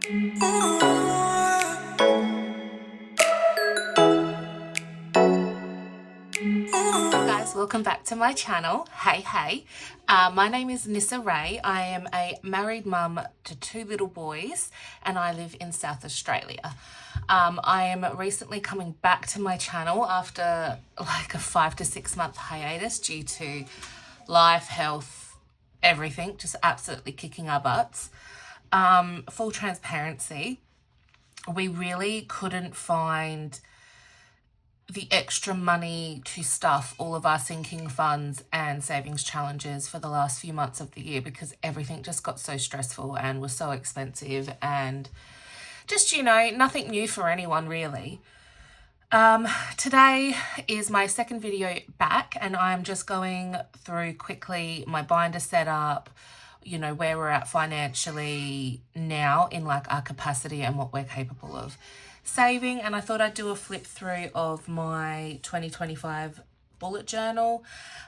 Guys, welcome back to my channel. Hey. My name is Nissa Ray. I am a married mum to 2 little boys and I live in South Australia. I am recently coming back to my channel after like a 5 to 6 month hiatus due to life, health, everything, just absolutely kicking our butts. Full transparency, we really couldn't find the extra money to stuff all of our sinking funds and savings challenges for the last few months of the year because everything just got so stressful and was so expensive and just, you know, nothing new for anyone really. Today is my second video back and I'm just going through quickly my binder setup, you know, where we're at financially now in like our capacity and what we're capable of saving. And I thought I'd do a flip through of my 2025 bullet journal.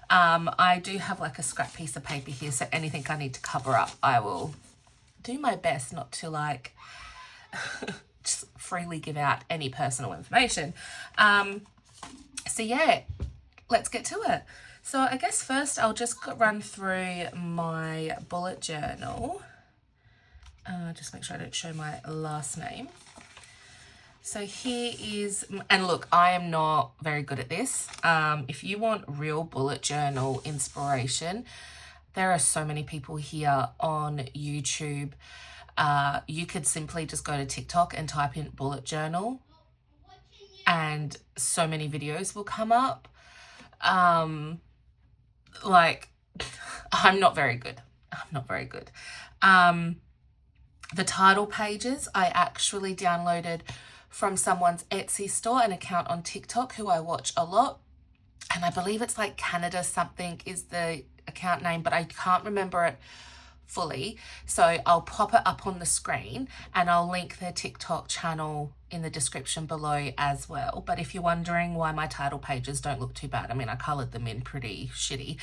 I do have like a scrap piece of paper here, so anything I need to cover up, I will do my best not to like just freely give out any personal information. So yeah, let's get to it. So I guess first I'll just run through my bullet journal. Just make sure I don't show my last name. So here is, and look, I am not very good at this. If you want real bullet journal inspiration, there are so many people here on YouTube. You could simply just go to TikTok and type in bullet journal and so many videos will come up. Like, I'm not very good. The title pages I actually downloaded from someone's Etsy store, an account on TikTok who I watch a lot. And I believe it's like Canada something is the account name, but I can't remember it fully. So I'll pop it up on the screen and I'll link their TikTok channel in the description below as well. But if you're wondering why my title pages don't look too bad, I mean, I colored them in pretty shitty.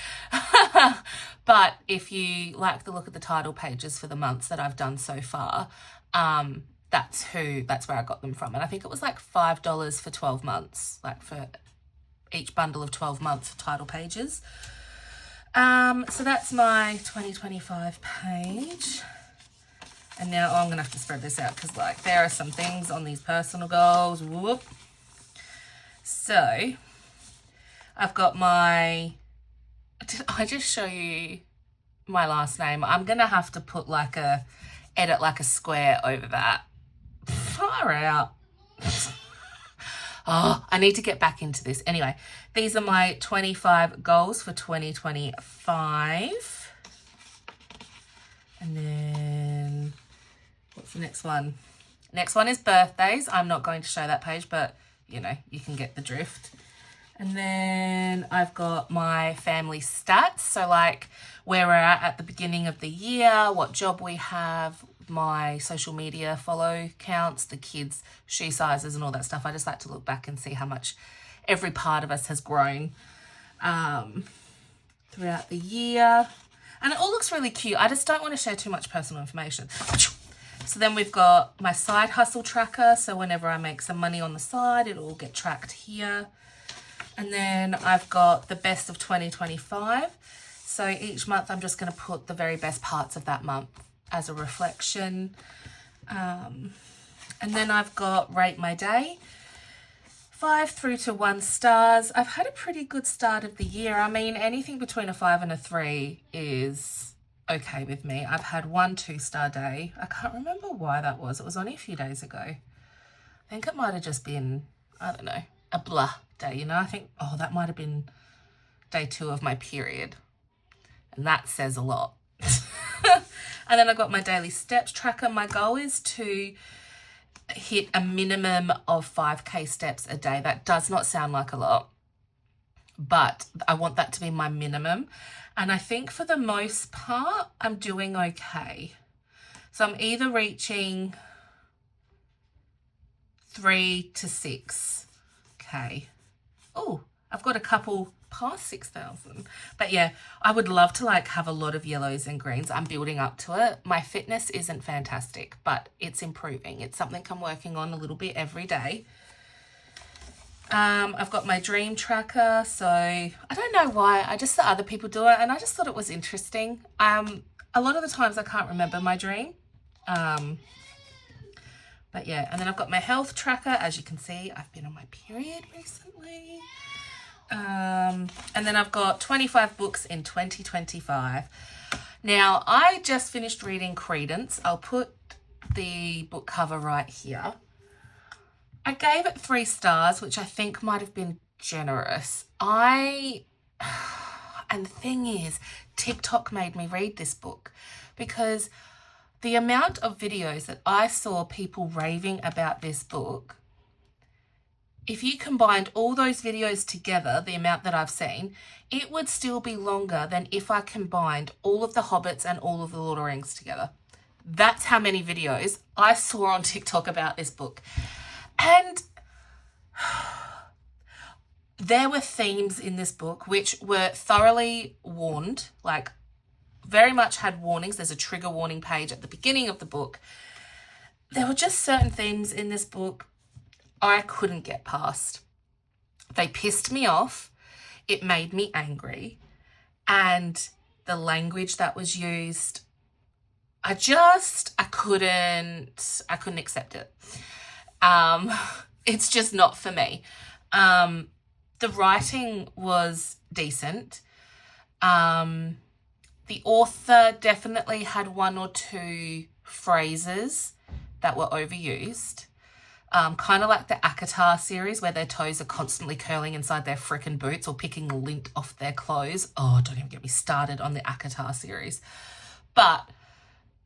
But if you like the look of the title pages for the months that I've done so far, that's where I got them from. And I think it was like $5 for 12 months, like for each bundle of 12 month title pages. So that's my 2025 page. And now I'm going to have to spread this out because like there are some things on these personal goals. Whoop. So I've got my, did I just show you my last name? I'm going to have to put like edit like a square over that. Far out. Oh, I need to get back into this. Anyway, these are my 25 goals for 2025. And then, what's the next one? Next one is birthdays. I'm not going to show that page, but, you know, you can get the drift. And then I've got my family stats. So, like, where we're at the beginning of the year, what job we have, my social media follow counts, the kids' shoe sizes and all that stuff. I just like to look back and see how much every part of us has grown throughout the year. And it all looks really cute. I just don't want to share too much personal information. So then we've got my side hustle tracker. So whenever I make some money on the side, it'll all get tracked here. And then I've got the best of 2025. So each month I'm just going to put the very best parts of that month as a reflection. And then I've got rate my day, 5 through to 1 stars. I've had a pretty good start of the year. I mean, anything between a 5 and a 3 is okay with me. I've had 1 2-star day. I can't remember why that was. It was only a few days ago. I think it might have just been, I don't know, a blah day, you know. I think, oh, that might have been day 2 of my period. And that says a lot. And then I've got my daily steps tracker. My goal is to hit a minimum of 5K steps a day. That does not sound like a lot, but I want that to be my minimum. And I think for the most part, I'm doing okay. So I'm either reaching 3 to 6K. Oh, I've got a couple past 6,000. But yeah, I would love to like have a lot of yellows and greens. I'm building up to it. My fitness isn't fantastic, but it's improving. It's something I'm working on a little bit every day. I've got my dream tracker, so I don't know why. I just saw other people do it and I just thought it was interesting. A lot of the times I can't remember my dream. But yeah, and then I've got my health tracker. As you can see, I've been on my period recently. And then I've got 25 books in 2025. Now, I just finished reading Credence. I'll put the book cover right here. I gave it 3 stars, which I think might have been generous. And the thing is, TikTok made me read this book because the amount of videos that I saw people raving about this book, if you combined all those videos together, the amount that I've seen, it would still be longer than if I combined all of the Hobbits and all of the Lord of the Rings together. That's how many videos I saw on TikTok about this book. And there were themes in this book which were thoroughly warned, like very much had warnings. There's a trigger warning page at the beginning of the book. There were just certain themes in this book I couldn't get past. They pissed me off. It made me angry. And the language that was used, I couldn't accept it. It's just not for me. The writing was decent. The author definitely had 1 or 2 phrases that were overused. Kind of like the ACOTAR series where their toes are constantly curling inside their frickin' boots or picking lint off their clothes. Oh, don't even get me started on the ACOTAR series. But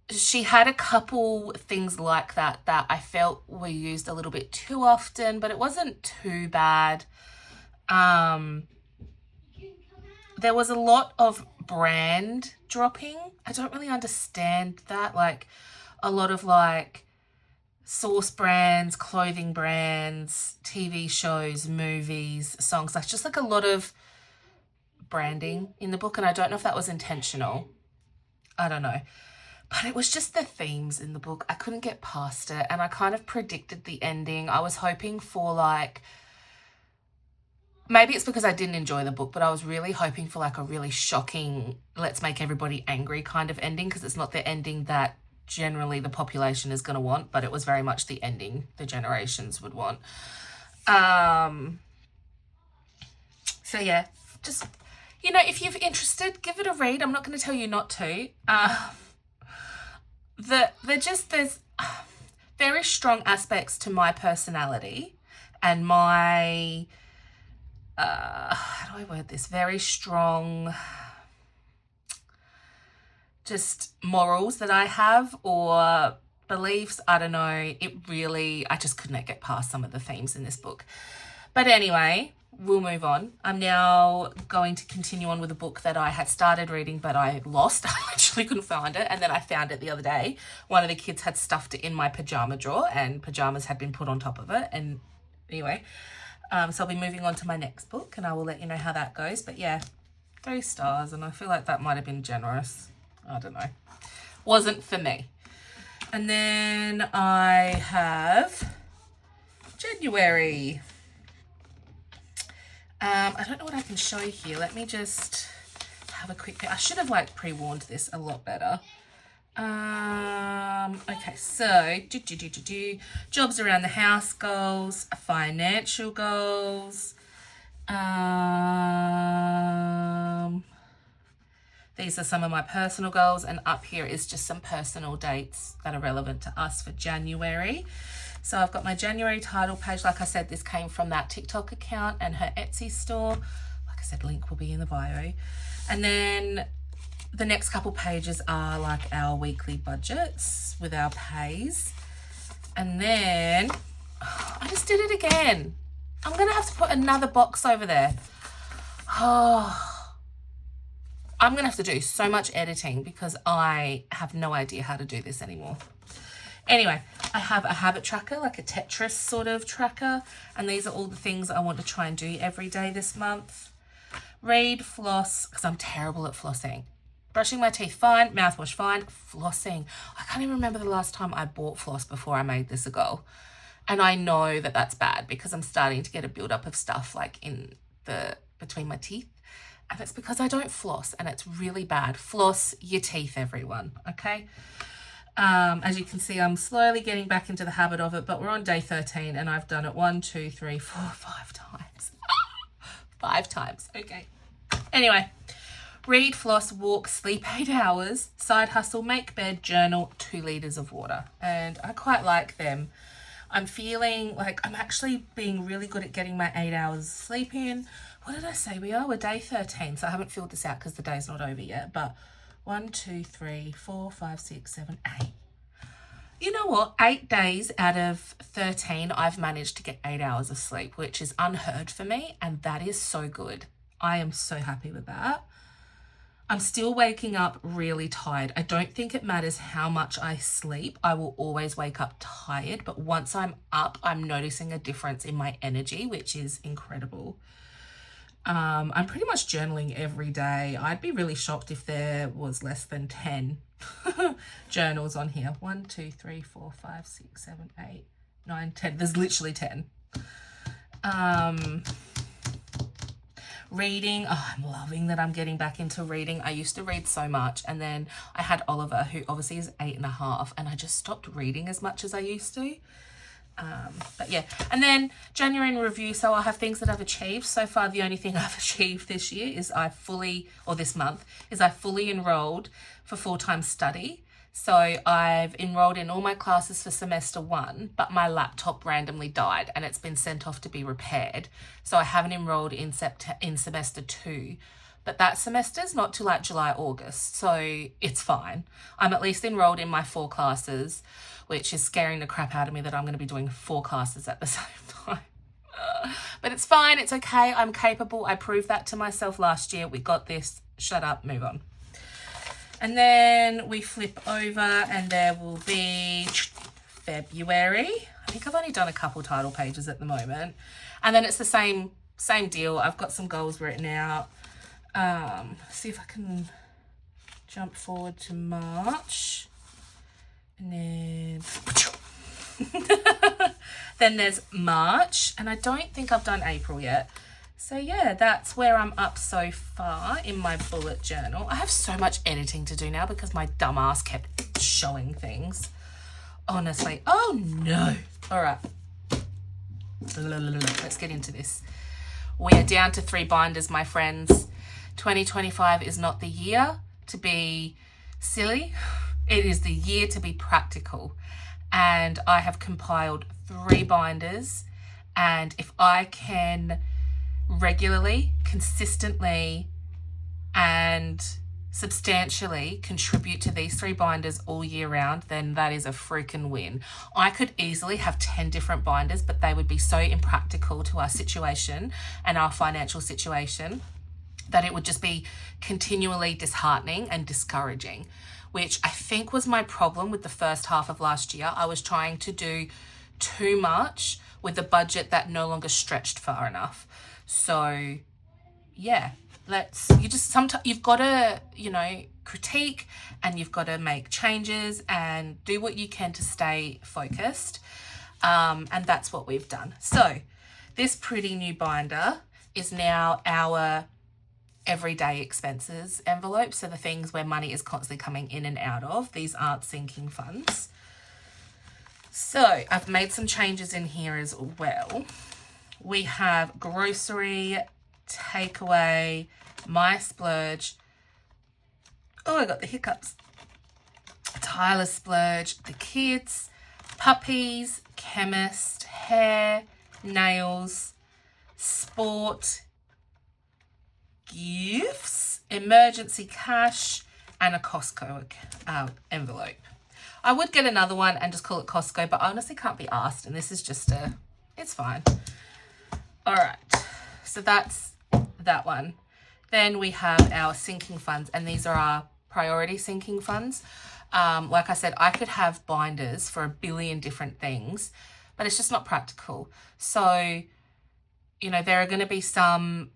she had a couple things like that I felt were used a little bit too often, but it wasn't too bad. There was a lot of brand dropping. I don't really understand that. Like a lot of like source brands, clothing brands, TV shows, movies, songs. Like just like a lot of branding in the book. And I don't know if that was intentional. I don't know. But it was just the themes in the book. I couldn't get past it. And I kind of predicted the ending. I was hoping for like, maybe it's because I didn't enjoy the book, but I was really hoping for like a really shocking, let's make everybody angry kind of ending, because it's not the ending that generally the population is going to want, but it was very much the ending the generations would want. So yeah, just, you know, if you're interested, give it a read. I'm not going to tell you not to. There's very strong aspects to my personality and my, how do I word this? Very strong, just morals that I have or beliefs. I don't know. I just couldn't get past some of the themes in this book. But anyway, we'll move on. I'm now going to continue on with a book that I had started reading, but I lost. I actually couldn't find it. And then I found it the other day. One of the kids had stuffed it in my pajama drawer and pajamas had been put on top of it. And anyway, so I'll be moving on to my next book and I will let you know how that goes. But yeah, 3 stars. And I feel like that might have been generous. I don't know. Wasn't for me. And then I have January. I don't know what I can show here. Let me just have a quick... I should have like pre-warned this a lot better. Okay, so jobs around the house goals, financial goals. These are some of my personal goals, and up here is just some personal dates that are relevant to us for January. So I've got my January title page. Like I said, this came from that TikTok account and her Etsy store. Like I said, link will be in the bio. And then the next couple pages are like our weekly budgets with our pays. And then I just did it again. I'm going to have to put another box over there. Oh, I'm going to have to do so much editing because I have no idea how to do this anymore. Anyway, I have a habit tracker, like a Tetris sort of tracker. And these are all the things I want to try and do every day this month. Read, floss, because I'm terrible at flossing. Brushing my teeth, fine. Mouthwash, fine. Flossing. I can't even remember the last time I bought floss before I made this a goal. And I know that that's bad because I'm starting to get a buildup of stuff like in the between my teeth. And it's because I don't floss, and it's really bad. Floss your teeth, everyone, okay? As you can see, I'm slowly getting back into the habit of it, but we're on day 13 and I've done it 1, 2, 3, 4, 5 times. 5 times, okay. Anyway, read, floss, walk, sleep 8 hours, side hustle, make bed, journal, 2 liters of water. And I quite like them. I'm feeling like I'm actually being really good at getting my 8 hours sleep in. What did I say we are? We're day 13, so I haven't filled this out because the day's not over yet, but 1, 2, 3, 4, 5, 6, 7, 8. You know what? 8 days out of 13, I've managed to get 8 hours of sleep, which is unheard for me, and that is so good. I am so happy with that. I'm still waking up really tired. I don't think it matters how much I sleep. I will always wake up tired, but once I'm up, I'm noticing a difference in my energy, which is incredible. I'm pretty much journaling every day. I'd be really shocked if there was less than 10 journals on here. 1, 2, 3, 4, 5, 6, 7, 8, 9, 10. There's literally 10. Reading. Oh, I'm loving that I'm getting back into reading. I used to read so much, and then I had Oliver, who obviously is 8.5, and I just stopped reading as much as I used to. But yeah, and then January in review. So I'll have things that I've achieved. So far, the only thing I've achieved this year is this month, I fully enrolled for full-time study. So I've enrolled in all my classes for semester 1, but my laptop randomly died and it's been sent off to be repaired. So I haven't enrolled in semester 2. But that semester's not till like July, August, so it's fine. I'm at least enrolled in my 4 classes, which is scaring the crap out of me that I'm going to be doing 4 classes at the same time. But it's fine, it's okay, I'm capable. I proved that to myself last year. We got this, shut up, move on. And then we flip over and there will be February. I think I've only done a couple title pages at the moment. And then it's the same deal. I've got some goals written out. See if I can jump forward to March, and then then there's March, and I don't think I've done April yet. So yeah, that's where I'm up so far in my bullet journal. I have so much editing to do now because my dumbass kept showing things. Honestly, oh no. All right, let's get into this. We are down to 3 binders, my friends. 2025 is not the year to be silly. It is the year to be practical. And I have compiled 3 binders. And if I can regularly, consistently, and substantially contribute to these 3 binders all year round, then that is a freaking win. I could easily have 10 different binders, but they would be so impractical to our situation and our financial situation that it would just be continually disheartening and discouraging, which I think was my problem with the first half of last year. I was trying to do too much with a budget that no longer stretched far enough. So yeah, sometimes you've got to, critique, and you've got to make changes and do what you can to stay focused. And that's what we've done. So this pretty new binder is now our everyday expenses envelope. So the things where money is constantly coming in and out of. These aren't sinking funds. So I've made some changes in here as well. We have grocery, takeaway, my splurge. Oh, I got the hiccups. Tyler splurge, the kids, puppies, chemist, hair, nails, sport, gifts, emergency cash, and a Costco envelope. I would get another one and just call it Costco, but I honestly can't be asked, and this is just it's fine. All right, so that's that one. Then we have our sinking funds, and these are our priority sinking funds. Like I said, I could have binders for 1 billion different things, but it's just not practical. So, there are going to be some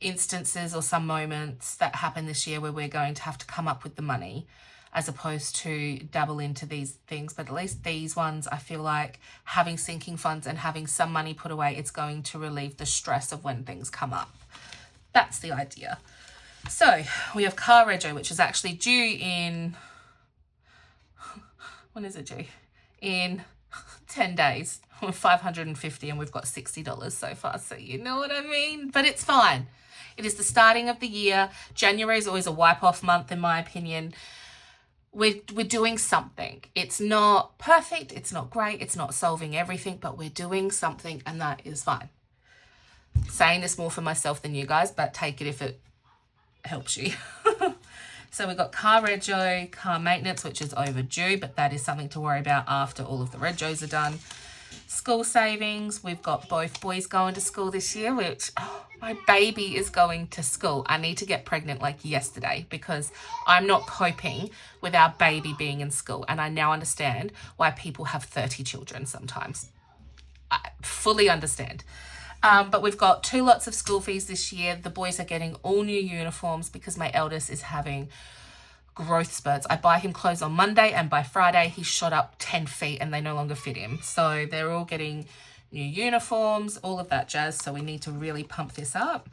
instances or some moments that happen this year where we're going to have to come up with the money as opposed to dabble into these things. But at least these ones, I feel like having sinking funds and having some money put away, it's going to relieve the stress of when things come up. That's the idea. So we have car rego, which is actually due in, when is it due? In 10 days. We're 550 and we've got $60 so far. So you know what I mean? But it's fine. It is the starting of the year. January is always a wipe-off month, in my opinion. We're doing something. It's not perfect. It's not great. It's not solving everything, but we're doing something, and that is fine. Saying this more for myself than you guys, but take it if it helps you. So we've got car rego, car maintenance, which is overdue, but that is something to worry about after all of the regos are done. School savings, we've got both boys going to school this year, which, oh, my baby is going to school. I need to get pregnant like yesterday because I'm not coping with our baby being in school. And I now understand why people have 30 children sometimes. I fully understand. But we've got 2 lots of school fees this year. The boys are getting all new uniforms because my eldest is having growth spurts. I buy him clothes on Monday and by Friday he's shot up 10 feet and they no longer fit him. So they're all getting new uniforms, all of that jazz. So we need to really pump this up.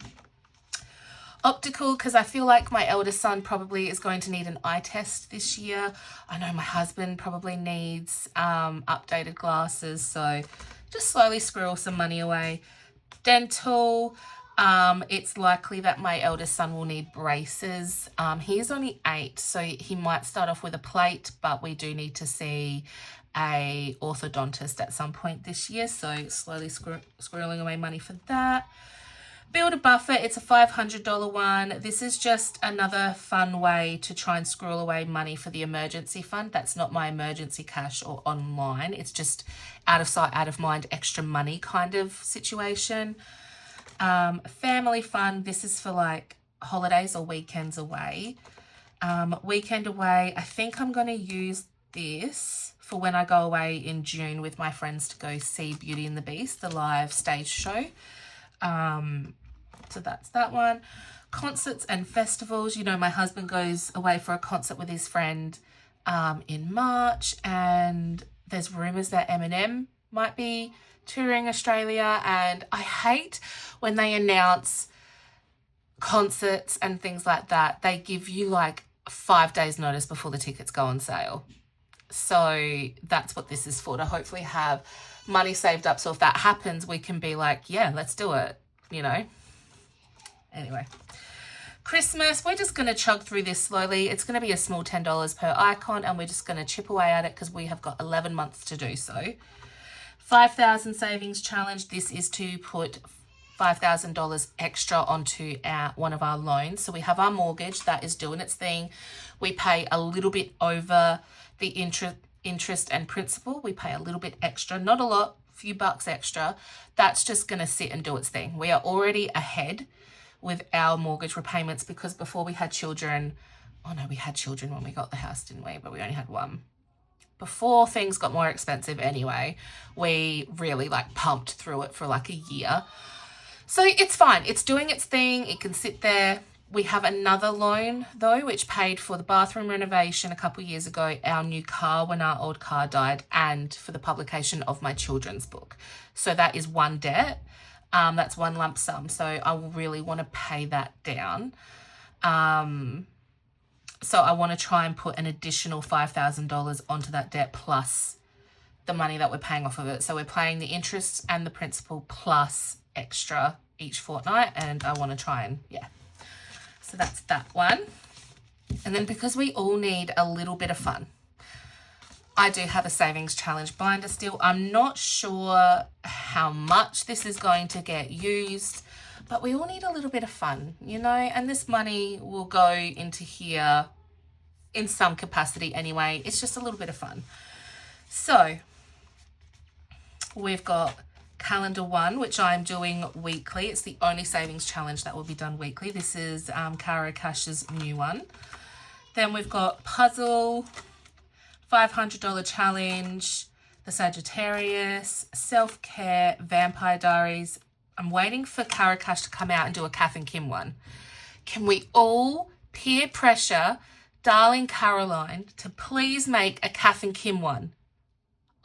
Optical, because I feel like my eldest son probably is going to need an eye test this year. I know my husband probably needs updated glasses. So just slowly squirrel some money away. Dental, it's likely that my eldest son will need braces. He is only 8, so he might start off with a plate, but we do need to see a orthodontist at some point this year, so slowly squirreling away money for that. Build a buffer, it's a $500 one. This is just another fun way to try and squirrel away money for the emergency fund. That's not my emergency cash or online. It's just out of sight, out of mind, extra money kind of situation. Family fund, this is for like holidays or weekends away. Weekend away, I think I'm going to use this for when I go away in June with my friends to go see Beauty and the Beast, the live stage show. So that's that one. Concerts and festivals. You know, my husband goes away for a concert with his friend in March, and there's rumours that Eminem might be touring Australia, and I hate when they announce concerts and things like that. They give you like 5 days notice before the tickets go on sale. So that's what this is for, to hopefully have money saved up. So if that happens, we can be like, yeah, let's do it, you know. Anyway, Christmas, we're just going to chug through this slowly. It's going to be a small $10 per icon, and we're just going to chip away at it because we have got 11 months to do so. 5,000 savings challenge. This is to put $5,000 extra onto one of our loans. So we have our mortgage that is doing its thing. We pay a little bit over the interest and principal. We pay a little bit extra, not a lot, few bucks extra. That's just going to sit and do its thing. We are already ahead with our mortgage repayments because before we had children, oh no, we had children when we got the house, didn't we? But we only had one. Before things got more expensive anyway, we really like pumped through it for like a year. So it's fine. It's doing its thing. It can sit there. We have another loan though, which paid for the bathroom renovation a couple of years ago, our new car when our old car died, and for the publication of my children's book. So that is one debt. That's one lump sum. So I will really want to pay that down. So I want to try and put an additional $5,000 onto that debt plus the money that we're paying off of it. So we're paying the interest and the principal plus extra each fortnight, and I want to try and, yeah. So that's that one. And then because we all need a little bit of fun, I do have a savings challenge binder still. I'm not sure how much this is going to get used, but we all need a little bit of fun, you know, and this money will go into here in some capacity anyway. It's just a little bit of fun. So we've got calendar 1, which I'm doing weekly. It's the only savings challenge that will be done weekly. This is Carocash's new one. Then we've got puzzle, $500 challenge, the Sagittarius, self-care, Vampire Diaries. I'm waiting for Carocash to come out and do a Kath and Kim one. Can we all peer pressure darling Caroline to please make a Kath and Kim one?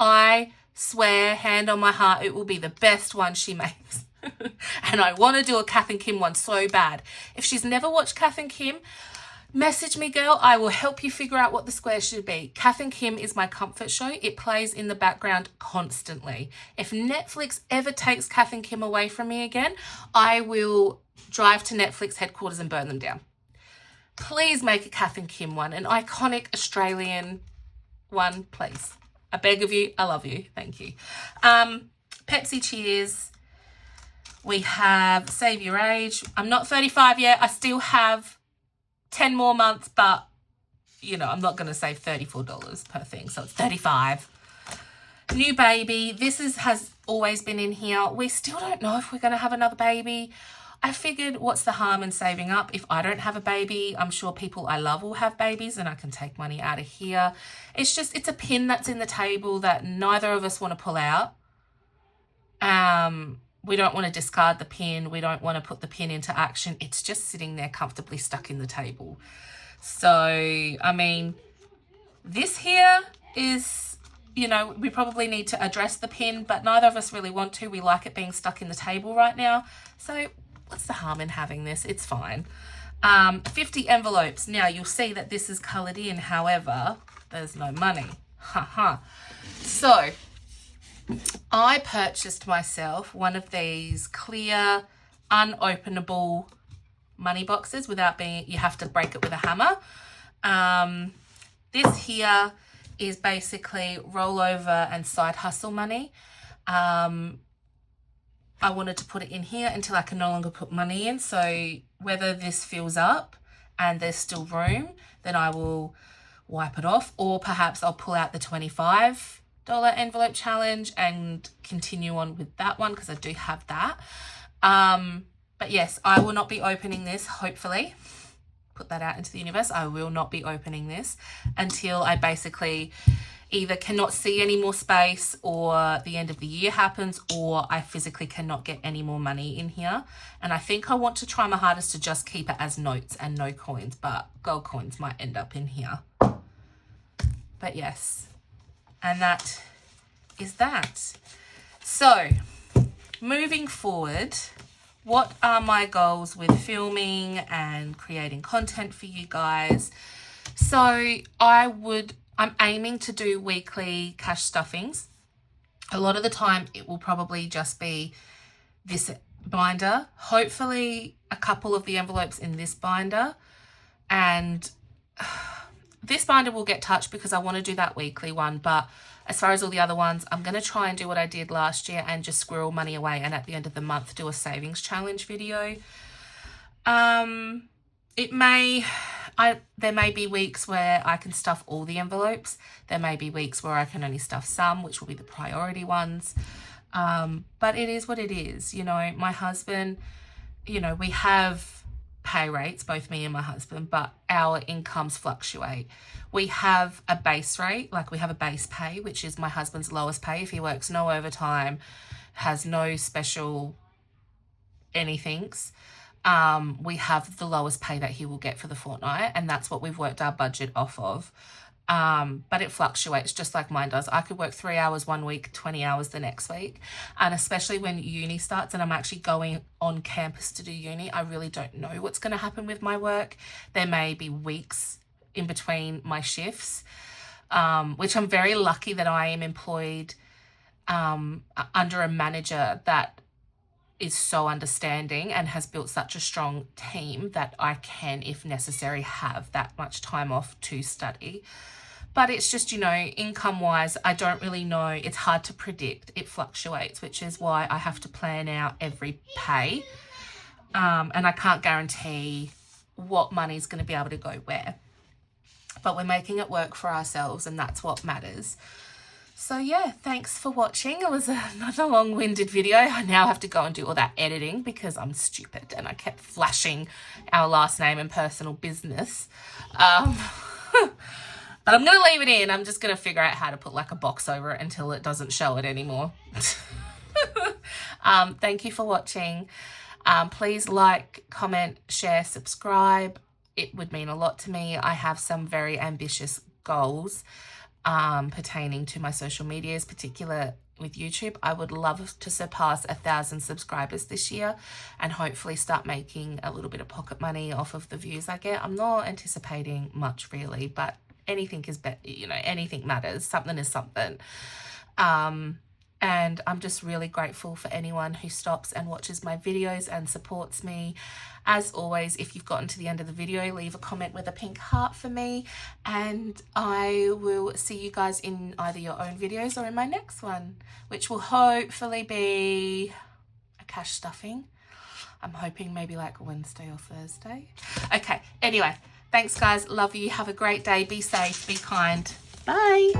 I swear, hand on my heart, it will be the best one she makes. And I want to do a Kath and Kim one so bad. If she's never watched Kath and Kim, message me, girl. I will help you figure out what the square should be. Kath and Kim is my comfort show. It plays in the background constantly. If Netflix ever takes Kath and Kim away from me again, I will drive to Netflix headquarters and burn them down. Please make a Kath and Kim one, an iconic Australian one, please. I beg of you. I love you. Thank you. Pepsi Cheers. We have Save Your Age. I'm not 35 yet. I still have 10 more months, but, you know, I'm not going to save $34 per thing. So it's 35. New baby. This has always been in here. We still don't know if we're going to have another baby. I figured, what's the harm in saving up? If I don't have a baby, I'm sure people I love will have babies and I can take money out of here. It's a pin that's in the table that neither of us want to pull out. We don't want to discard the pin. We don't want to put the pin into action. It's just sitting there comfortably stuck in the table. So, I mean, this here is, you know, we probably need to address the pin, but neither of us really want to. We like it being stuck in the table right now. So what's the harm in having this? It's fine. 50 envelopes. Now, you'll see that this is coloured in. However, there's no money. So I purchased myself one of these clear, unopenable money boxes without you have to break it with a hammer. This here is basically rollover and side hustle money. I wanted to put it in here until I can no longer put money in. So whether this fills up and there's still room, then I will wipe it off, or perhaps I'll pull out the $25 envelope challenge and continue on with that one because I do have that. But yes, I will not be opening this, hopefully. Put that out into the universe. I will not be opening this until I basically either cannot see any more space, or the end of the year happens, or I physically cannot get any more money in here. And I think I want to try my hardest to just keep it as notes and no coins, but gold coins might end up in here. But yes, and that is that. So moving forward, what are my goals with filming and creating content for you guys? So I'm aiming to do weekly cash stuffings. A lot of the time it will probably just be this binder, hopefully a couple of the envelopes in this binder, and this binder will get touched because I want to do that weekly one. But as far as all the other ones, I'm going to try and do what I did last year and just squirrel money away, and at the end of the month do a savings challenge video. There may be weeks where I can stuff all the envelopes. There may be weeks where I can only stuff some, which will be the priority ones. But it is what it is. You know, my husband, you know, we have pay rates, both me and my husband, but our incomes fluctuate. We have a base rate, like we have a base pay, which is my husband's lowest pay. If he works no overtime, has no special anythings, we have the lowest pay that he will get for the fortnight, and that's what we've worked our budget off of. But it fluctuates just like mine does. I could work 3 hours one week, 20 hours the next week. And especially when uni starts and I'm actually going on campus to do uni, I really don't know what's going to happen with my work. There may be weeks in between my shifts, which I'm very lucky that I am employed under a manager that is so understanding and has built such a strong team that I can, if necessary, have that much time off to study. But it's just, you know, income wise, I don't really know. It's hard to predict. It fluctuates, which is why I have to plan out every pay. And I can't guarantee what money's going to be able to go where. But we're making it work for ourselves, and that's what matters. So yeah, thanks for watching. It was another long-winded video. I now have to go and do all that editing because I'm stupid and I kept flashing our last name and personal business. But I'm going to leave it in. I'm just going to figure out how to put like a box over it until it doesn't show it anymore. Thank you for watching. Please like, comment, share, subscribe. It would mean a lot to me. I have some very ambitious goals pertaining to my social medias, particular with YouTube. I would love to surpass 1,000 subscribers this year and hopefully start making a little bit of pocket money off of the views I get. I'm not anticipating much really, but anything is better, you know, anything matters. Something is something. And I'm just really grateful for anyone who stops and watches my videos and supports me. As always, if you've gotten to the end of the video, leave a comment with a pink heart for me, and I will see you guys in either your own videos or in my next one, which will hopefully be a cash stuffing. I'm hoping maybe like Wednesday or Thursday. Okay, anyway, thanks guys, love you, have a great day, be safe, be kind, bye.